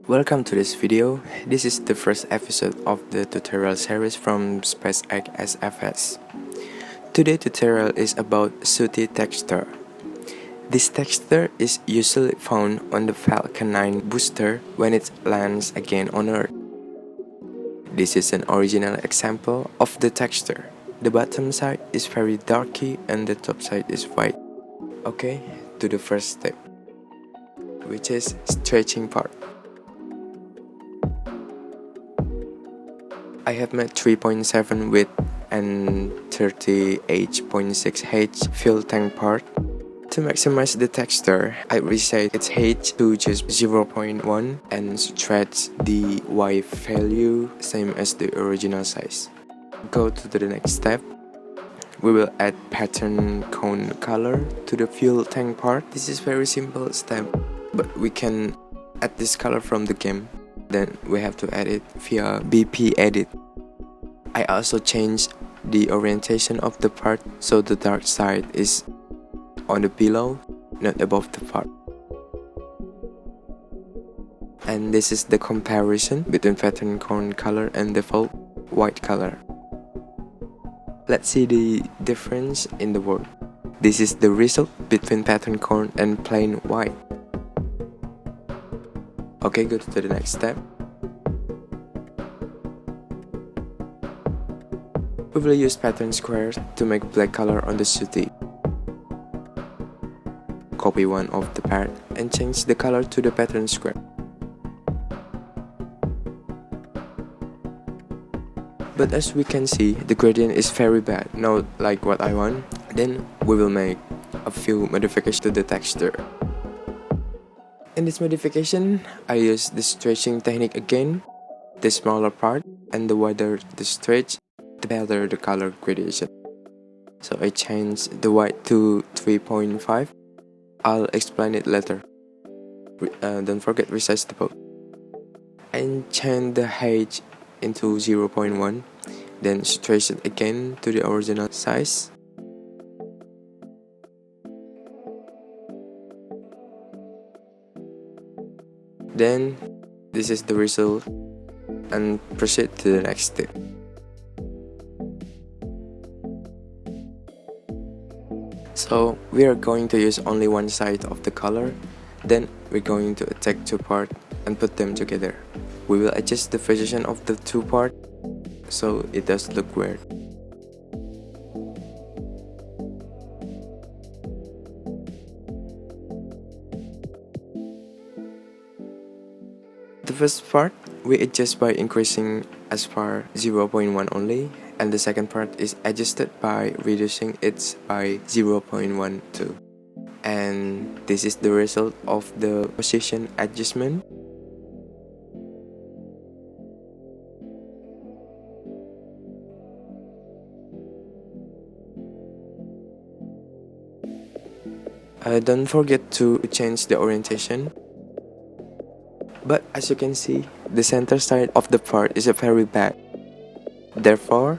Welcome to this video. This is the first episode of the tutorial series from SpaceX SFS. Today's tutorial is about sooty texture. This texture is usually found on the Falcon 9 booster when it lands again on Earth. This is an original example of the texture. The bottom side is very darky and the top side is white. Okay, to the first step, which is stretching part. I have made 3.7 width and 38.6 H fill tank part. To maximize the texture, I reset its H to just 0.1 and stretch the Y value same as the original size. Go to the next step. We will add pattern cone color to the fuel tank part. This is very simple step, but we can add this color from the game. Then we have to add it via BP edit. I also changed the orientation of the part so the dark side is on the below, not above the part. And this is the comparison between pattern cone color and default white color. Let's see the difference in the work. This is the result between pattern cone and plain white. Okay, go to the next step. We will use pattern squares to make black color on the sooty. Copy one of the part and change the color to the pattern square. But as we can see, the gradient is very bad, not like what I want. Then we will make a few modifications to the texture. In this modification, I use the stretching technique again. The smaller part and the wider the stretch, the better the color gradation. So I changed the white to 3.5. I'll explain it later. Don't forget resize the boat. And change the H into 0.1. Then stretch it again to the original size. Then this is the result, and proceed to the next step. So we are going to use only one side of the color. Then we're going to take two parts and put them together. We will adjust the position of the two parts so it does look weird. The first part we adjust by increasing as far 0.1 only, and the second part is adjusted by reducing it by 0.12. And this is the result of the position adjustment. Don't forget to change the orientation. But as you can see, the center side of the part is very bad. Therefore,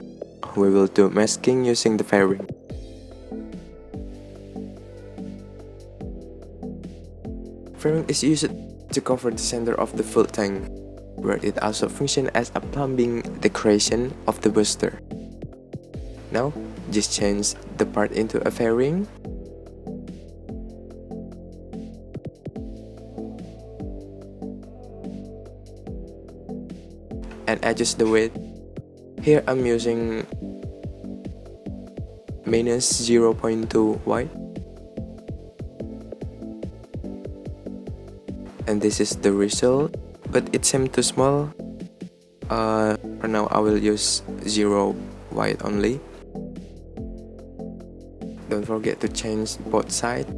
we will do masking using the fairing. Fairing is used to cover the center of the fuel tank, where it also functions as a plumbing decoration of the booster. Now, just change the part into a fairing. And adjust the width. Here I'm using minus 0.2 white. And this is the result, but it seemed too small. For now I will use 0 white only. Don't forget to change both sides.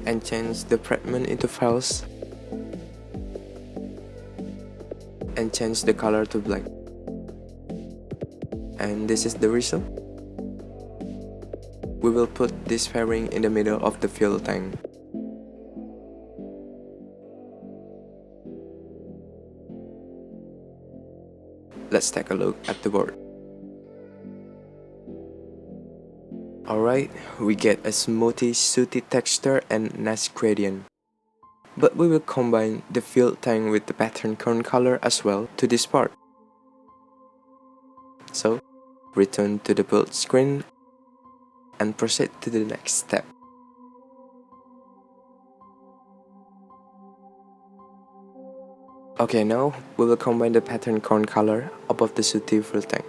And change the fragment into files. And change the color to black. And this is the result. We will put this fairing in the middle of the fuel tank. Let's take a look at the board. Alright, we get a smoothie sooty texture and nice gradient. But we will combine the fill tank with the pattern cone color as well to this part. So, return to the build screen and proceed to the next step. Okay, now we will combine the pattern cone color above the Sooty fill tank.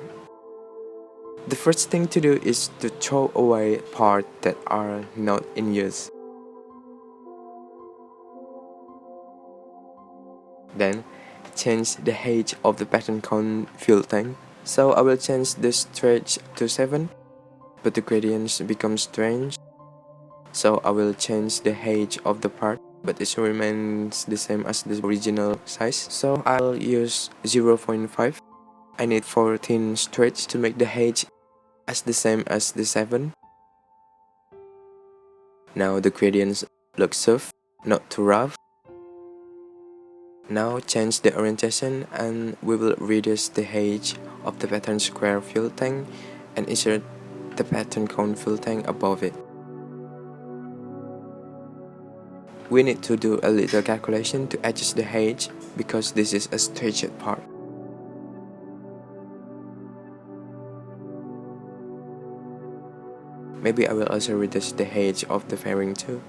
The first thing to do is to throw away parts that are not in use. Then, change the height of the pattern cone fill tank. So I will change the stretch to 7, but the gradients become strange. So I will change the height of the part, but it remains the same as the original size. So I'll use 0.5. I need 14 stretch to make the height as the same as the 7. Now the gradients look soft, not too rough. Now change the orientation and we will reduce the height of the pattern square fill tank and insert the pattern cone fill tank above it. We need to do a little calculation to adjust the height because this is a stretched part. Maybe I will also reduce the height of the fairing too.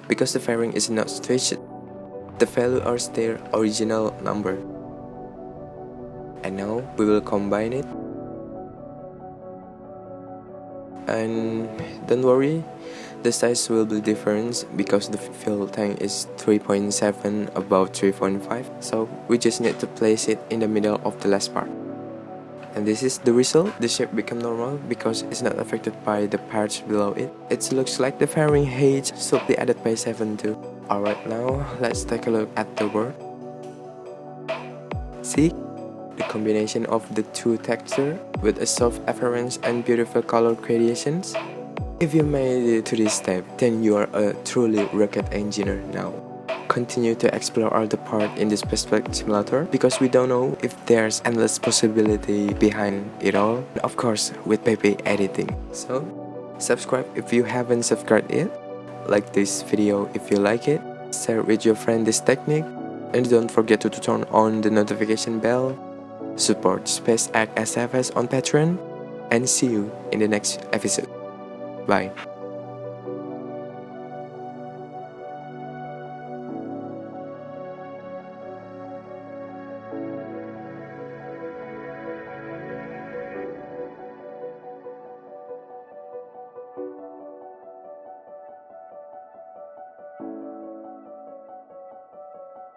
Because the fairing is not stretched, the value are still original number. And now we will combine it. And don't worry, the size will be different because the fill tank is 3.7 above 3.5. So we just need to place it in the middle of the last part. And this is the result. The shape become normal because it's not affected by the parts below it. It looks like the fairing height should be added by 7 too. Alright, now let's take a look at the work. See? The combination of the two textures with a soft appearance and beautiful color gradations. If you made it to this step, then you are a truly rocket engineer now. Continue to explore all the parts in this Perspective Simulator because we don't know if there's endless possibility behind it all. Of course, with Pepe editing. So, subscribe if you haven't subscribed yet. Like this video if you like it. Share with your friend this technique. And don't forget to turn on the notification bell. Support SpaceX SFS on Patreon. And see you in the next episode. Bye.